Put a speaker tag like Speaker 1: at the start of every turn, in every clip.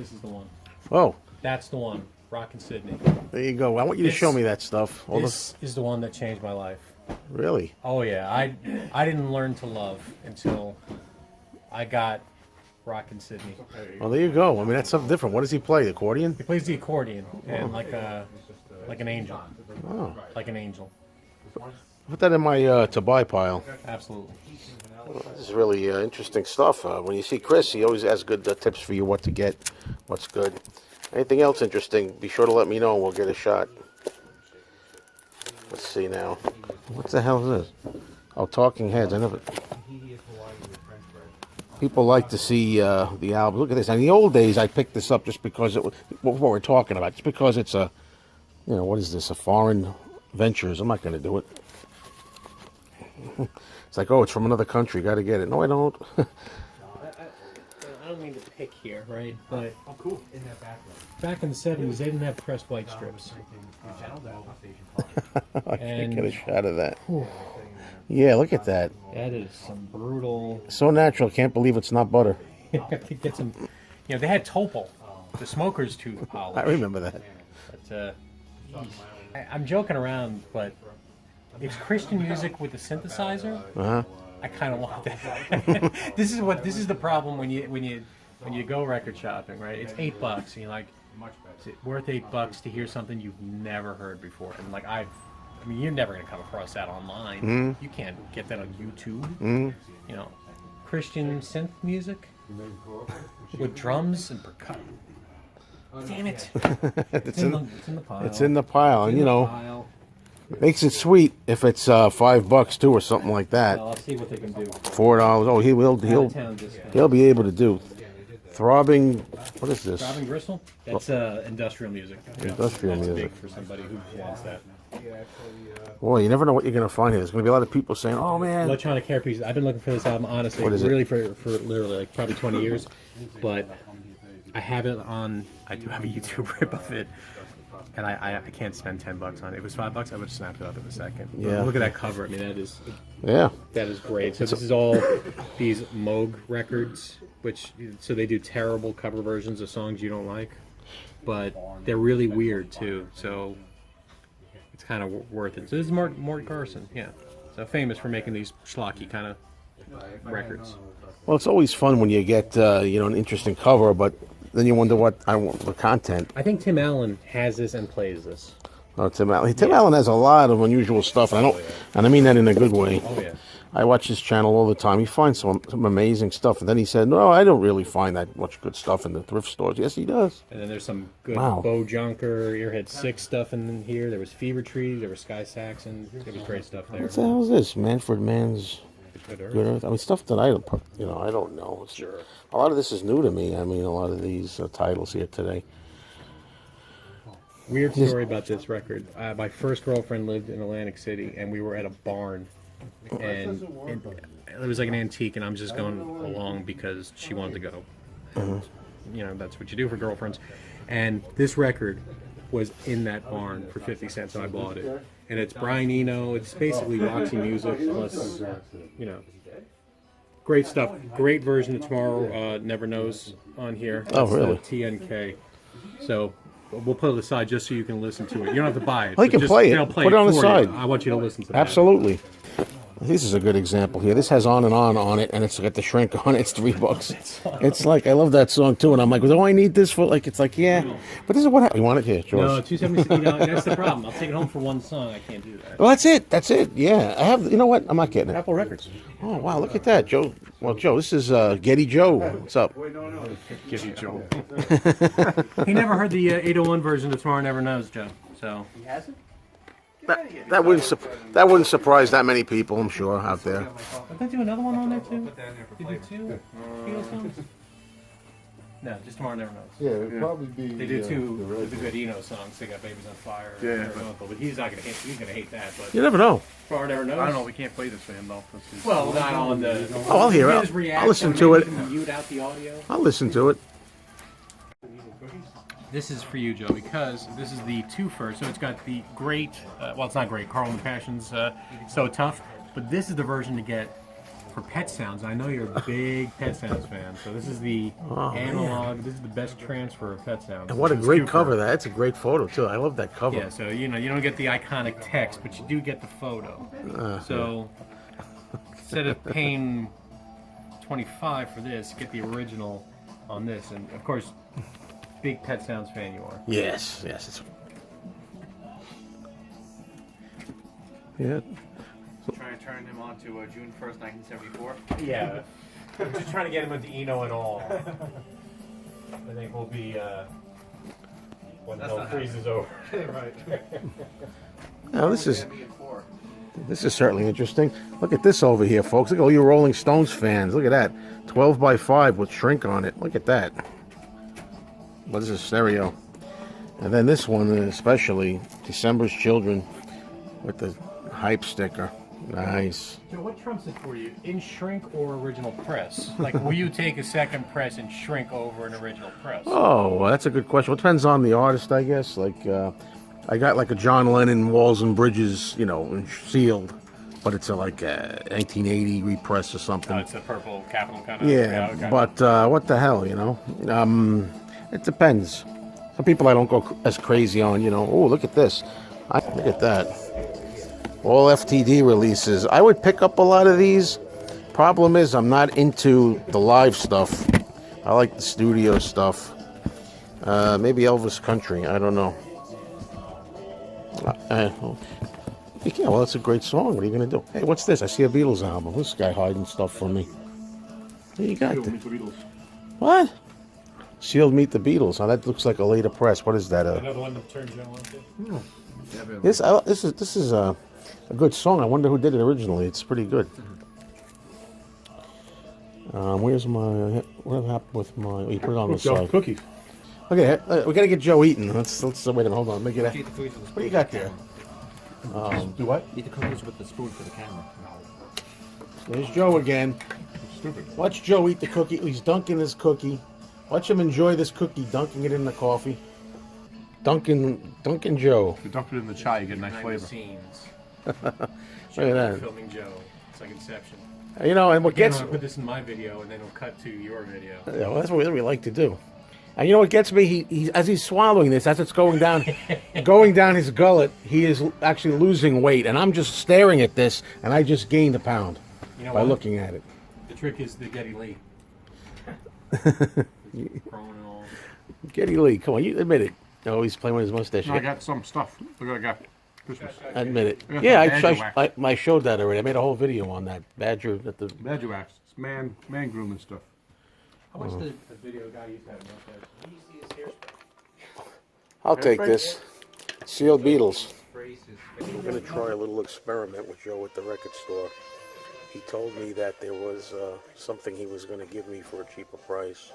Speaker 1: This is the one.
Speaker 2: Oh,
Speaker 1: That's the one. Rockin' Sydney.
Speaker 2: there you go. I want you to show me that stuff.
Speaker 1: This is the one that changed my life.
Speaker 2: Really?
Speaker 1: Oh yeah, I didn't learn to love until I got Rockin' Sydney.
Speaker 2: Well, there you go. I mean, that's something different. What does he play? The accordion?
Speaker 1: He plays the accordion and like an angel.
Speaker 2: Oh.
Speaker 1: Like an angel.
Speaker 2: Put that in my to buy pile.
Speaker 1: Absolutely.
Speaker 2: This is really interesting stuff. When you see Chris, he always has good tips for you what to get, what's good. Anything else interesting, be sure to let me know and we'll get a shot. Let's see now. What the hell is this? Oh, Talking Heads. I never... People like to see the album. Look at this. In the old days, I picked this up just because it was what we're talking about. Just because it's a, you know, what is this? A foreign ventures. I'm not going to do it. It's like, oh, it's from another country. Got to get it. No, I don't.
Speaker 1: I don't mean to pick here, right? But back in the 70s, they didn't have pressed white strips.
Speaker 2: I
Speaker 1: And-
Speaker 2: can't get a shot of that. Yeah, look at that.
Speaker 1: That is some brutal.
Speaker 2: So natural. Can't believe it's not butter.
Speaker 1: Get some. You know, they had Topol, the smoker's tooth polish.
Speaker 2: I remember that.
Speaker 1: But, I'm joking around, but it's Christian music with a synthesizer.
Speaker 2: Uh-huh.
Speaker 1: I kind of want that. This is the problem when you go record shopping, right? It's $8, and you're like, is it worth $8 to hear something you've never heard before? And like I mean, you're never gonna come across that online.
Speaker 2: Mm-hmm.
Speaker 1: You can't get that on YouTube.
Speaker 2: Mm-hmm.
Speaker 1: You know, Christian synth music with drums and percussion. Damn it! It's in the pile.
Speaker 2: It's in the pile, and you know,
Speaker 1: Pile.
Speaker 2: makes it sweet if it's $5 too, or something like that.
Speaker 1: Well, I'll see what they can do.
Speaker 2: $4. Oh, he'll be able to do. Throbbing. What is this?
Speaker 1: Throbbing Gristle? That's industrial music.
Speaker 2: Industrial
Speaker 1: That's
Speaker 2: music.
Speaker 1: big for somebody who wants that.
Speaker 2: Boy, you never know what you're going to find here. There's going to be a lot of people saying, "Oh man."
Speaker 1: Electronic Hair Pieces. I've been looking for this album, honestly,
Speaker 2: What is it?
Speaker 1: really for literally like probably 20 years. But I have it on. I do have a YouTube rip of it, and I can't spend $10 on it. If it was $5, I would have snapped it up in a second. But
Speaker 2: Yeah.
Speaker 1: look at that cover. I mean,
Speaker 2: Yeah.
Speaker 1: that is great. So this is all these Moog records, so they do terrible cover versions of songs you don't like, but they're really weird too. So it's kind of worth it. So this is Mort Garson, yeah. So famous for making these schlocky kind of records.
Speaker 2: Well, it's always fun when you get an interesting cover, but then you wonder what I want the content.
Speaker 1: I think Tim Allen has this and plays this.
Speaker 2: Oh, Tim Allen. Tim Allen has a lot of unusual stuff, and I mean that in a good way.
Speaker 1: Oh yeah.
Speaker 2: I watch his channel all the time. He finds some amazing stuff, and then he said, "No, I don't really find that much good stuff in the thrift stores." Yes, he does.
Speaker 1: And then there's some good
Speaker 2: Wow.
Speaker 1: Bo Junker, Earhead 6 stuff in here. There was Fever Tree, there was Sky Saxon. There was great stuff there.
Speaker 2: What the hell is this? Manfred Mann's
Speaker 1: Good Earth.
Speaker 2: Good Earth. I mean, stuff that I don't know.
Speaker 1: Sure.
Speaker 2: A lot of this is new to me. I mean, a lot of these titles here today.
Speaker 1: Weird story about this record. My first girlfriend lived in Atlantic City, and we were at a barn, and it was like an antique, and I'm just going along because she wanted to go. And, you know, that's what you do for girlfriends. And this record was in that barn for 50 cents, so I bought it. And it's Brian Eno. It's basically Roxy music plus, you know, great stuff. Great version of Tomorrow Never Knows on here.
Speaker 2: Oh, really?
Speaker 1: TNK. So we'll put it aside just so you can listen to it. You don't have to buy it.
Speaker 2: Well, you
Speaker 1: but
Speaker 2: can play it.
Speaker 1: they'll
Speaker 2: Put it on the
Speaker 1: for you.
Speaker 2: side.
Speaker 1: I want you to listen to that.
Speaker 2: Absolutely. This is a good example here. This has On and On it, and it's got the shrink on it. It's $3. It's like, I love that song too, and I'm like, do I need this for, like, it's like, yeah. But this is what happens. You want it here, George?
Speaker 1: No, $2.76. That's the problem. I'll take it home for one song. I can't do that.
Speaker 2: Well, that's it. Yeah. I have, you know what? I'm not getting it.
Speaker 1: Apple Records.
Speaker 2: Oh, wow, look at that, Joe. Well, Joe, this is Getty Joe. What's up?
Speaker 1: Give you Joe. He never heard the 801 version of Tomorrow Never Knows, Joe. So
Speaker 3: He hasn't?
Speaker 2: That wouldn't surprise that many people, I'm sure, out there.
Speaker 1: Did they do another one on there too? Did they do two Beatles songs? No, just Tomorrow Never Knows.
Speaker 4: Yeah, it'd probably be.
Speaker 1: They do two
Speaker 4: the
Speaker 1: of the good Eno songs. They got Babies on Fire.
Speaker 4: Yeah,
Speaker 1: but he's not gonna hate. He's gonna hate that. But
Speaker 2: You never know.
Speaker 1: Tomorrow Never Knows.
Speaker 3: I don't know. We can't play this for him though.
Speaker 1: Well, not on the.
Speaker 2: Oh, I'll hear it.
Speaker 1: His reaction,
Speaker 2: I'll listen to it.
Speaker 1: maybe you can mute out the audio.
Speaker 2: I'll listen to it.
Speaker 1: This is for you, Joe, because this is the twofer. So it's got the great, well, it's not great, Carl and the Passions, So Tough, but this is the version to get for Pet Sounds. I know you're a big Pet Sounds fan, so this is the analog. Man. This is the best transfer of Pet Sounds.
Speaker 2: And what a great cover! That's a great photo too. I love that cover.
Speaker 1: Yeah, so you don't get the iconic text, but you do get the photo. So instead of paying $25 for this, get the original on this, and of course, big Pet Sounds fan you are.
Speaker 2: Yes. It's... Yeah.
Speaker 3: Trying to turn him on to June 1st, 1974.
Speaker 1: Yeah, I'm just trying to get him into Eno and all. I think we'll be when hell freezes over.
Speaker 3: Right.
Speaker 2: Now this is certainly interesting. Look at this over here, folks. Look at all you Rolling Stones fans. Look at that, 12 by 5 with shrink on it. Look at that. Well, this is stereo. And then this one, especially December's Children, with the hype sticker. Nice.
Speaker 1: So what trumps it for you, in shrink or original press? Like, will you take a second press and shrink over an original press?
Speaker 2: Oh, well, that's a good question. Well, it depends on the artist, I guess. Like, I got like a John Lennon Walls and Bridges, sealed, but it's a 1980 repress or something.
Speaker 1: Oh, it's a purple capital kind of.
Speaker 2: Yeah, okay. But what the hell, it depends. Some people I don't go as crazy on, Oh, look at this. Look at that. All FTD releases. I would pick up a lot of these. Problem is, I'm not into the live stuff. I like the studio stuff. Maybe Elvis Country. I don't know. Yeah, well, it's a great song. What are you going to do? Hey, what's this? I see a Beatles album. This guy hiding stuff from me. What you got there?
Speaker 3: Meet the Beatles.
Speaker 2: What? Sealed Meet the Beatles. Now, that looks like a later press. What is that?
Speaker 1: Another one that turns you on to?
Speaker 2: This is a good song. I wonder who did it originally. It's pretty good. Where's my? What happened with my? You put it on the side.
Speaker 3: Cookies.
Speaker 2: Okay, we gotta get Joe eating. Let's wait a minute. Hold on. Let me get it. What do you got there?
Speaker 3: Do what?
Speaker 4: Eat the cookies with the spoon for the camera.
Speaker 2: There's Joe again.
Speaker 3: Stupid.
Speaker 2: Watch Joe eat the cookie. He's dunking his cookie. Watch him enjoy this cookie, dunking it in the coffee. Dunkin' Joe.
Speaker 3: If you dunk it in the chai, you get a nice
Speaker 1: Behind the
Speaker 3: flavor.
Speaker 1: scenes.
Speaker 2: Look at that.
Speaker 1: Filming Joe. It's like Inception.
Speaker 2: And what gets...
Speaker 1: I'll put this in my video, and then it'll cut to your video.
Speaker 2: Yeah, well, that's what we like to do. And you know what gets me? He as he's swallowing this, as it's going down his gullet, he is actually losing weight. And I'm just staring at this, and I just gained a pound by looking at it.
Speaker 1: The trick is the Geddy Lee. Growing and all.
Speaker 2: Geddy Lee, come on, you admit it. Oh, he's playing with his mustache.
Speaker 3: I got some stuff. Look what I got. Christmas.
Speaker 2: Admit it.
Speaker 3: I got
Speaker 2: Yeah,
Speaker 3: some
Speaker 2: I showed that already. I made a whole video on that. Badger at the...
Speaker 3: Badger wax. It's man grooming stuff.
Speaker 1: How much did the video guy used to have mustache? Did you see his hairspray?
Speaker 2: I'll take this. Sealed Beatles. We're going to try a little experiment with Joe at the record store. He told me that there was something he was going to give me for a cheaper price.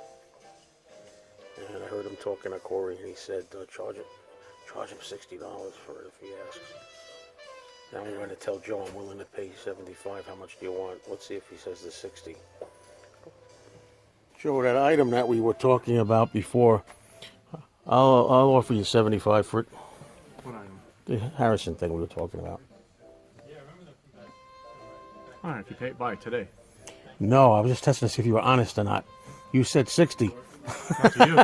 Speaker 2: And I heard him talking to Corey, and he said, charge him $60 for it if he asks. Now I'm going to tell Joe I'm willing to pay $75. How much do you want? Let's see if he says the 60. Joe, that item that we were talking about before, I'll offer you $75 for it.
Speaker 3: What item?
Speaker 2: The Harrison thing we were talking about.
Speaker 3: All right, if you buy it today.
Speaker 2: No, I was just testing to see if you were honest or not. You said 60.
Speaker 3: Not to you.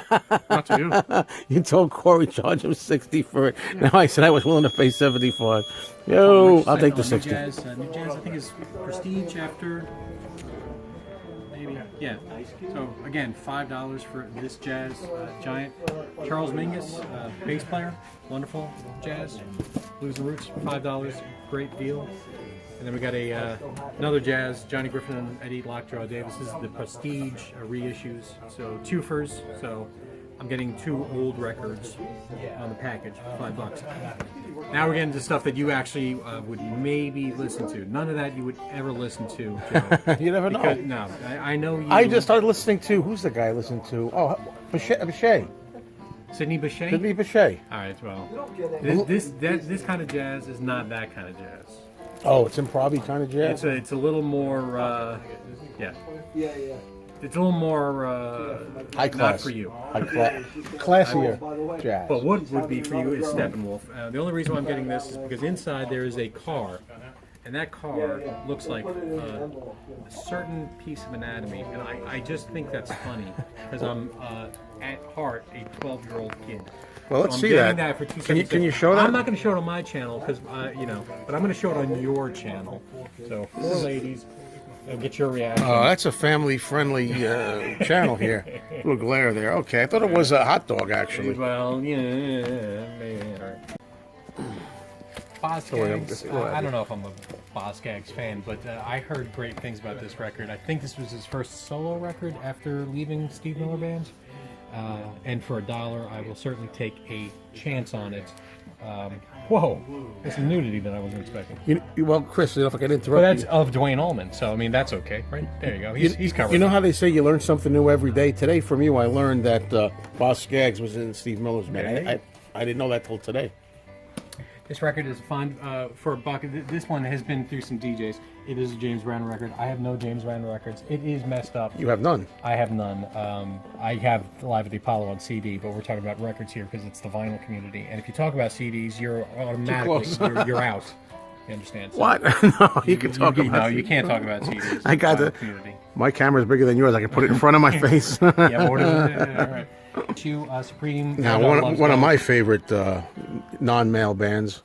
Speaker 3: Not to you.
Speaker 2: You told Corey charge him 60 for it. Yeah. Now I said I was willing to pay 75. Yo, I'll take the 60.
Speaker 1: New Jazz, I think, is Prestige after. Maybe. Yeah. So again, $5 for this Jazz giant. Charles Mingus, bass player, wonderful Jazz. Blues and Roots, $5, great deal. And then we got another Jazz, Johnny Griffin and Eddie Lockjaw Davis. This is the Prestige reissues, so twofers. So I'm getting 2 old records on the package, $5. Now we're getting to stuff that you actually would maybe listen to. None of that you would ever listen to, Joe.
Speaker 2: You never know.
Speaker 1: Because, no, I know you.
Speaker 2: I just started listening to, who's the guy I listened to? Oh, Bechet.
Speaker 1: Sidney Bechet?
Speaker 2: Sidney Bechet.
Speaker 1: All right, well, this kind of jazz is not that kind of jazz.
Speaker 2: Oh, it's improv-y kind of jazz?
Speaker 1: It's a little more, yeah. It's a little more,
Speaker 2: high class.
Speaker 1: not for you.
Speaker 2: Classier jazz.
Speaker 1: But what would be for you is Steppenwolf. The only reason why I'm getting this is because inside there is a car. and that car looks like a certain piece of anatomy, and I just think that's funny because I'm at heart a 12-year-old kid.
Speaker 2: Well, let's
Speaker 1: So I'm
Speaker 2: see
Speaker 1: getting
Speaker 2: that.
Speaker 1: for
Speaker 2: Can you show that?
Speaker 1: I'm not going to show it on my channel because but I'm going to show it on your channel. So 4 ladies, get your reaction.
Speaker 2: Oh, that's a family-friendly channel here. A little glare there. Okay, I thought it was a hot dog actually.
Speaker 1: Well, yeah, maybe. All right. Boz Scaggs, I don't know if I'm a Boz Scaggs fan, but I heard great things about this record. I think this was his first solo record after leaving Steve Miller Band. And for $1, I will certainly take a chance on it. Whoa, there's some nudity that I wasn't expecting.
Speaker 2: Well, Chris, if I can interrupt
Speaker 1: But that's
Speaker 2: you.
Speaker 1: of Dwayne Allman, so I mean that's okay, right? There you go. He's covered.
Speaker 2: You know how they say you learn something new every day? Today, from you, I learned that Boz Scaggs was in Steve Miller's band. I didn't know that till today.
Speaker 1: This record is fun for a buck. This one has been through some DJs. It is a James Brown record. I have no James Brown records. It is messed up.
Speaker 2: You have none.
Speaker 1: I have none. I have Live at the Apollo on CD, but we're talking about records here because it's the vinyl community. And if you talk about CDs, you're automatically you're out. You understand? So
Speaker 2: What? No, you can talk about.
Speaker 1: No, you can't talk about CDs.
Speaker 2: I got
Speaker 1: the
Speaker 2: the
Speaker 1: community.
Speaker 2: My camera's bigger than yours. I can put it in front of my face.
Speaker 1: Yeah, but what is it? All right. Supreme.
Speaker 2: Now, one of my favorite non-male bands,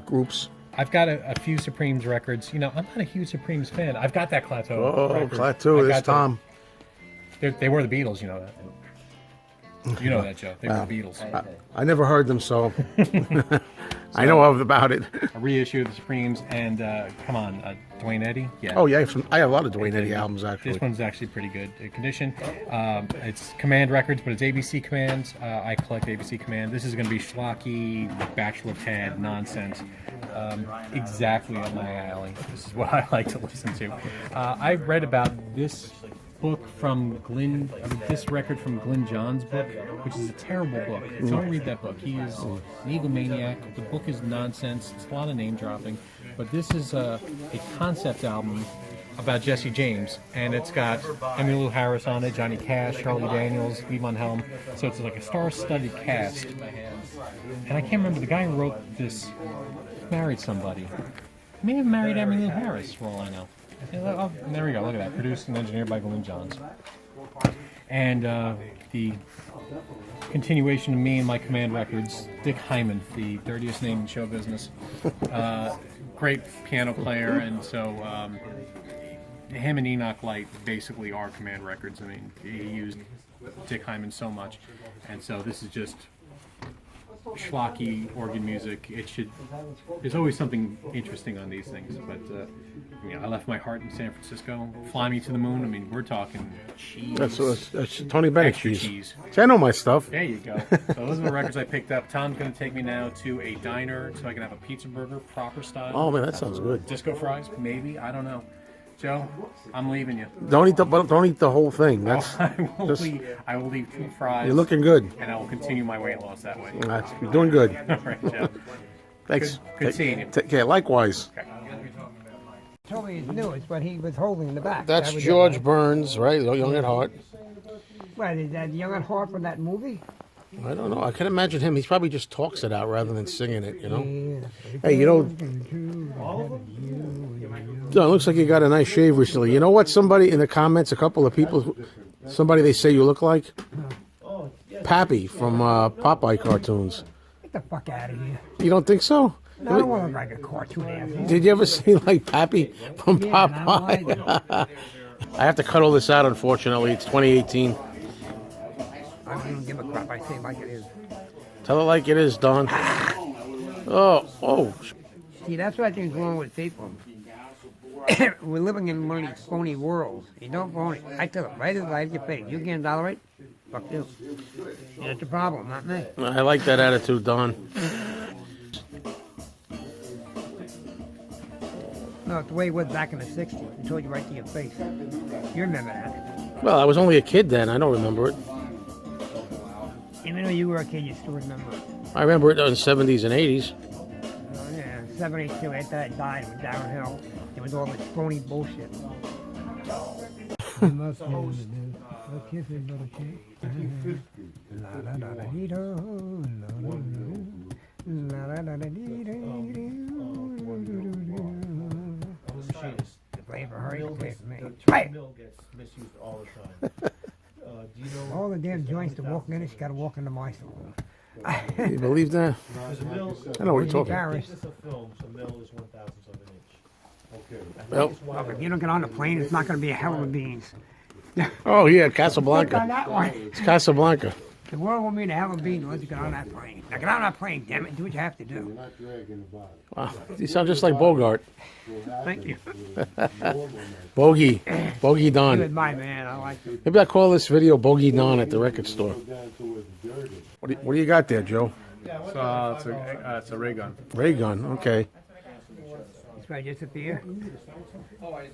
Speaker 2: groups.
Speaker 1: I've got a few Supremes records. You know, I'm not a huge Supremes fan. I've got that Plateau.
Speaker 2: Oh,
Speaker 1: record.
Speaker 2: Plateau. This Tom.
Speaker 1: They were the Beatles. You know that. You know that, Joe. They were the Beatles.
Speaker 2: I never heard them, so I know about it.
Speaker 1: A reissue of the Supremes and come on, Dwayne Eddy. Yeah.
Speaker 2: Oh yeah, I have a lot of Dwayne Eddy albums actually.
Speaker 1: This one's actually pretty good condition. It's Command Records, but it's ABC Command. I collect ABC Command. This is going to be schlocky, bachelor pad nonsense. Exactly up my alley. This is what I like to listen to. I read about this book from this record from Glenn John's book, which is a terrible book. Don't read that book. He is an egomaniac. The book is nonsense. It's a lot of name dropping. But this is a concept album about Jesse James, and it's got Emmylou Harris on it, Johnny Cash, Charlie Daniels, Levon Helm. So it's like a star-studded cast. And I can't remember, the guy who wrote this married somebody. He may have married Emmylou Harris, for all I know. Oh, there we go, look at that. Produced and engineered by Glenn Johns. And the continuation of me and my Command Records, Dick Hyman, the dirtiest name in show business. Great piano player, and so him and Enoch Light basically are Command Records. I mean, he used Dick Hyman so much, and so this is just schlocky organ music. There's always something interesting on these things, but I left my heart in San Francisco. Fly Me to the Moon. I mean, we're talking cheese.
Speaker 2: That's Tony Bennett
Speaker 1: Extra
Speaker 2: cheese. See, I know my stuff.
Speaker 1: There you go. So those are the records I picked up. Tom's going to take me now to a diner so I can have a pizza burger, proper style.
Speaker 2: Oh man, that sounds good.
Speaker 1: Disco fries, maybe. I don't know. Joe, I'm leaving you.
Speaker 2: Don't eat the whole thing. That's
Speaker 1: I will leave 2 fries.
Speaker 2: You're looking good.
Speaker 1: And I will continue my weight loss that way.
Speaker 2: You're doing good.
Speaker 1: All right, Joe.
Speaker 2: Thanks.
Speaker 1: Good seeing you.
Speaker 2: Take care. Likewise.
Speaker 1: Okay.
Speaker 5: Told me his newest, but he was holding in the back.
Speaker 2: That's
Speaker 5: That was
Speaker 2: George Burns, right? Young at Heart.
Speaker 5: What, is that Young at Heart from that movie?
Speaker 2: I don't know. I can imagine him. He probably just talks it out rather than singing it, you know?
Speaker 5: Yeah.
Speaker 2: Hey, you know, John, looks like you got a nice shave recently. You know what? Somebody in the comments, a couple of people, somebody they say you look like? Pappy from Popeye cartoons.
Speaker 5: Get the fuck out of here.
Speaker 2: You don't think so?
Speaker 5: No, I don't want to look like a cartoon asshole.
Speaker 2: Did you ever see like Pappy from
Speaker 5: Yeah,
Speaker 2: Popeye? I have to cut all this out, unfortunately. It's 2018.
Speaker 5: I don't even give a crap. I say it like it is.
Speaker 2: Tell it like it is, Don. Oh.
Speaker 5: See, that's what I think is wrong with people. We're living in one of these phony worlds. You don't phony. I tell them, right as life your face. You can't tolerate? Fuck you. That's the problem, not me.
Speaker 2: I like that attitude, Don.
Speaker 5: No, it's the way it was back in the 60s. They told you right to your face. You remember that.
Speaker 2: Well, I was only a kid then. I don't remember it.
Speaker 5: Even though you were a kid, you still remember it.
Speaker 2: I remember it in the 70s and 80s.
Speaker 5: Oh, yeah, 72, after that died, went downhill. It was all this phony bullshit.
Speaker 6: machines.
Speaker 5: You play for her, you
Speaker 6: Mill
Speaker 5: play
Speaker 6: gets,
Speaker 5: for me.
Speaker 6: the
Speaker 5: Right.
Speaker 6: mill gets misused all the time. Do you know?
Speaker 5: All the damn joints to walk in, you gotta walk into my saloon.
Speaker 2: You believe that?
Speaker 6: Because a mill,
Speaker 2: I know what you're talking about.
Speaker 5: Guitarist.
Speaker 6: thickness of film, so mill is 1/1000th of an inch. Okay.
Speaker 2: Well-
Speaker 5: Look, if you don't get on the plane, it's not gonna be a hell of a beans.
Speaker 2: Oh, yeah,
Speaker 5: Look on
Speaker 2: Casablanca.
Speaker 5: that one.
Speaker 2: It's Casablanca.
Speaker 5: The world won't be a hell of a bean unless you get on that plane. Now get on that plane, damn it. Do what you have to do.
Speaker 2: Wow, you sound just like Bogart.
Speaker 5: Thank you.
Speaker 2: Bogey
Speaker 5: You're
Speaker 2: Don.
Speaker 5: my man. I like you.
Speaker 2: Maybe I call this video Bogey Don at the record store. What do you got there, Joe?
Speaker 1: It's a ray gun.
Speaker 2: Ray gun, okay.
Speaker 5: This guy disappear.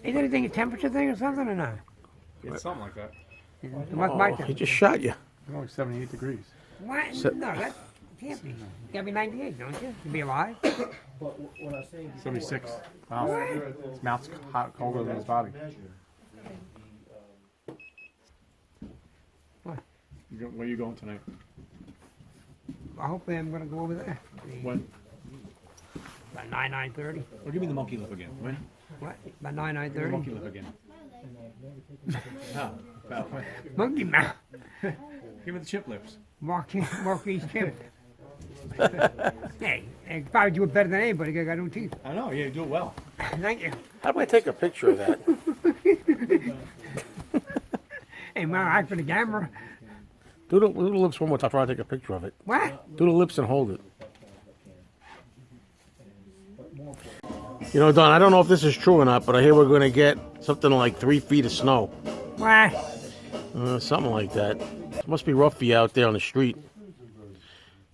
Speaker 5: Is anything a temperature thing or something or not?
Speaker 1: It's something like that.
Speaker 5: What's my
Speaker 2: Oh, he
Speaker 5: temperature?
Speaker 2: just shot you.
Speaker 1: It's only 78 degrees.
Speaker 5: What?
Speaker 2: So-
Speaker 5: No, that can't be. You gotta be 98, don't you? To be alive?
Speaker 1: 76. Wow. His mouth's hot, colder than his body.
Speaker 5: What?
Speaker 1: Where are you going tonight?
Speaker 5: Well, hopefully I'm gonna go over there.
Speaker 1: When?
Speaker 5: About 9:30.
Speaker 4: Or give me the monkey lip again. When?
Speaker 5: What? About 9:30.
Speaker 4: Monkey lip again. No. About when?
Speaker 5: Monkey mouth.
Speaker 4: Give me the chip lips.
Speaker 5: Marquis Chip. Hey, I could probably do it better than anybody because I got no teeth.
Speaker 4: I know. Yeah, you do it well.
Speaker 5: Thank you.
Speaker 2: How do I take a picture of that?
Speaker 5: Hey, man, I for the camera.
Speaker 2: Do the lips one more time. I'll try to take a picture of it.
Speaker 5: What?
Speaker 2: Do the lips and hold it. You know, Don, I don't know if this is true or not, but I hear we're going to get something like 3 feet of snow.
Speaker 5: What?
Speaker 2: Something like that. It must be rough for you out there on the street.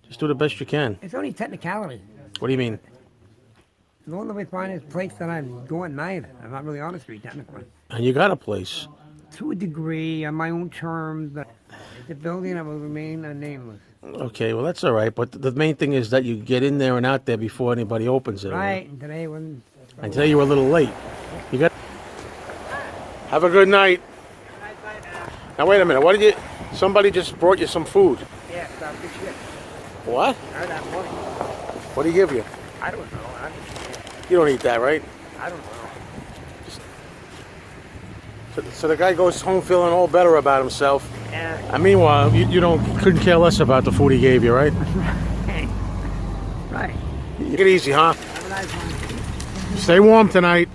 Speaker 2: Just do the best you can.
Speaker 5: It's only technicality.
Speaker 2: What do you mean?
Speaker 5: The only way to find is a place that I'm going at night. I'm not really on the street technically.
Speaker 2: And you got a place.
Speaker 5: To a degree, on my own terms, but the building that will remain nameless.
Speaker 2: Okay, well, that's all right. But the main thing is that you get in there and out there before anybody opens it.
Speaker 5: Right, and today when...
Speaker 2: And today you were a little late. You got. Have a good night. Now wait a minute. What did you? Somebody just brought you some food.
Speaker 5: Yeah, that's good shit.
Speaker 2: What?
Speaker 5: I heard that morning.
Speaker 2: What do you give you?
Speaker 5: I don't know.
Speaker 2: You don't eat that, right?
Speaker 5: I don't know.
Speaker 2: So the guy goes home feeling all better about himself.
Speaker 5: Yeah.
Speaker 2: And meanwhile, you couldn't care less about the food he gave you, right?
Speaker 5: Hey. Right.
Speaker 2: Take it easy, huh?
Speaker 5: Have a nice one.
Speaker 2: Stay warm tonight.